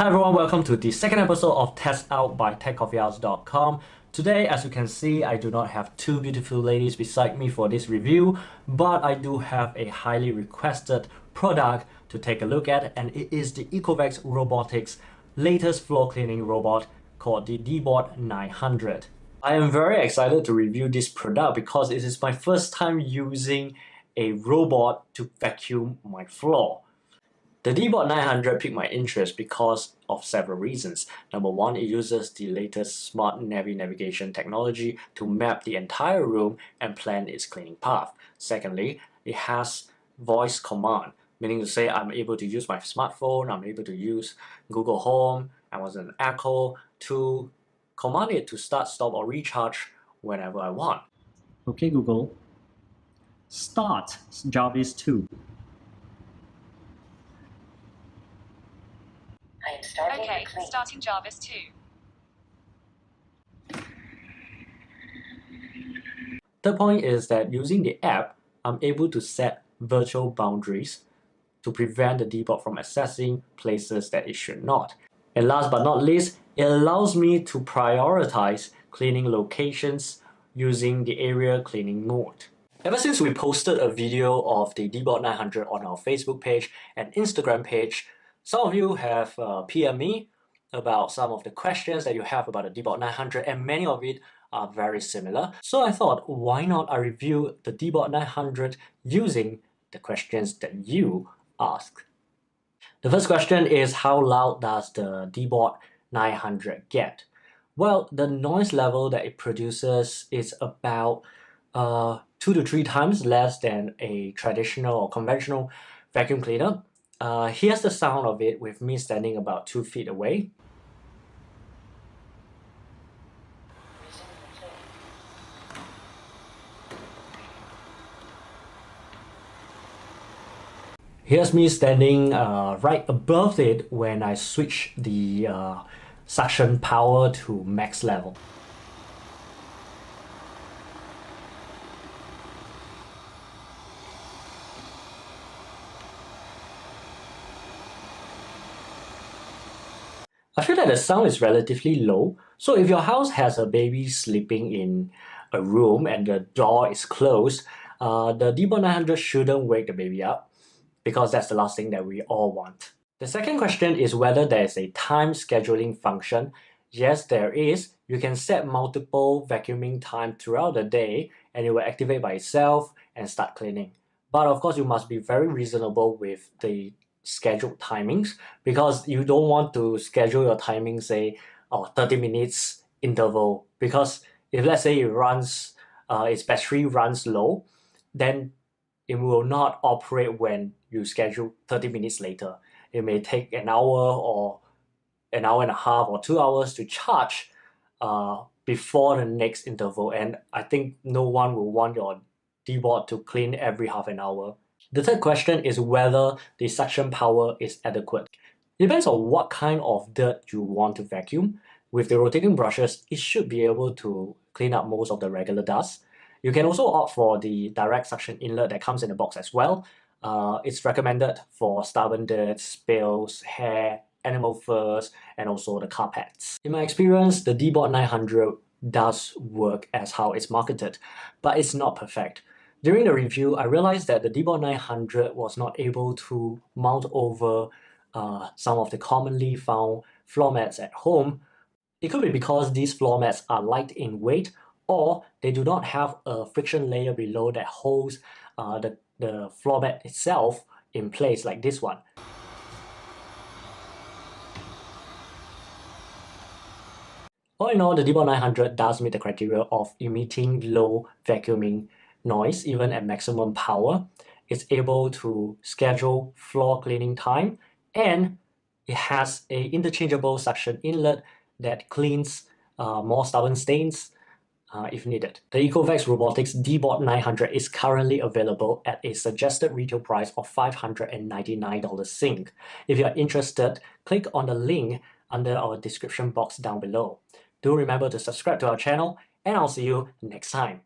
Hi everyone, welcome to the second episode of Test Out by TechCoffeeHouse.com. Today, as you can see, I do not have two beautiful ladies beside me for this review, but I do have a highly requested product to take a look at, and it is the ECOVACS Robotics latest floor cleaning robot called the DEEBOT 900. I am very excited to review this product because it is my first time using a robot to vacuum my floor. The DEEBOT 900 piqued my interest because of several reasons. Number one, it uses the latest smart navigation technology to map the entire room and plan its cleaning path. Secondly, it has voice command, meaning to say I'm able to use my smartphone, I'm able to use Google Home, Amazon Echo to command it to start, stop, or recharge whenever I want. Okay, Google, start Jarvis 2. I am starting Okay, clean. starting Jarvis 2. Third point is that using the app, I'm able to set virtual boundaries to prevent the DEEBOT from accessing places that it should not. And last but not least, it allows me to prioritize cleaning locations using the area cleaning mode. Ever since we posted a video of the DEEBOT 900 on our Facebook page and Instagram page, some of you have PM'd me about some of the questions that you have about the DEEBOT 900, and many of it are very similar. So I thought, why not I review the DEEBOT 900 using the questions that you asked. The first question is, how loud does the DEEBOT 900 get? Well, the noise level that it produces is about 2 to 3 times less than a traditional or conventional vacuum cleaner. Here's the sound of it with me standing about 2 feet away. Here's me standing right above it when I switch the suction power to max level. I feel that the sound is relatively low, so if your house has a baby sleeping in a room and the door is closed, the DEEBOT 900 shouldn't wake the baby up, because that's the last thing that we all want. The second question is whether there is a time scheduling function. Yes, there is. You can set multiple vacuuming time throughout the day and it will activate by itself and start cleaning. But of course, you must be very reasonable with the scheduled timings, because you don't want to schedule your timing, say, 30 minutes interval, because if let's say it runs, its battery runs low, then it will not operate when you schedule 30 minutes later. It may take an hour or an hour and a half or 2 hours to charge before the next interval, and I think no one will want your DEEBOT to clean every half an hour. The third question is whether the suction power is adequate. It depends on what kind of dirt you want to vacuum. With the rotating brushes, it should be able to clean up most of the regular dust. You can also opt for the direct suction inlet that comes in the box as well. It's recommended for stubborn dirt, spills, hair, animal furs, and also the carpets. In my experience, the DEEBOT 900 does work as how it's marketed, but it's not perfect. During the review, I realized that the DEEBOT 900 was not able to mount over some of the commonly found floor mats at home. It could be because these floor mats are light in weight, or they do not have a friction layer below that holds the floor mat itself in place like this one. All in all, the DEEBOT 900 does meet the criteria of emitting low vacuuming noise even at maximum power. It's able to schedule floor cleaning time, and it has an interchangeable suction inlet that cleans more stubborn stains if needed. The ECOVACS Robotics DEEBOT 900 is currently available at a suggested retail price of $599 Sing. If you are interested, click on the link under our description box down below. Do remember to subscribe to our channel, and I'll see you next time.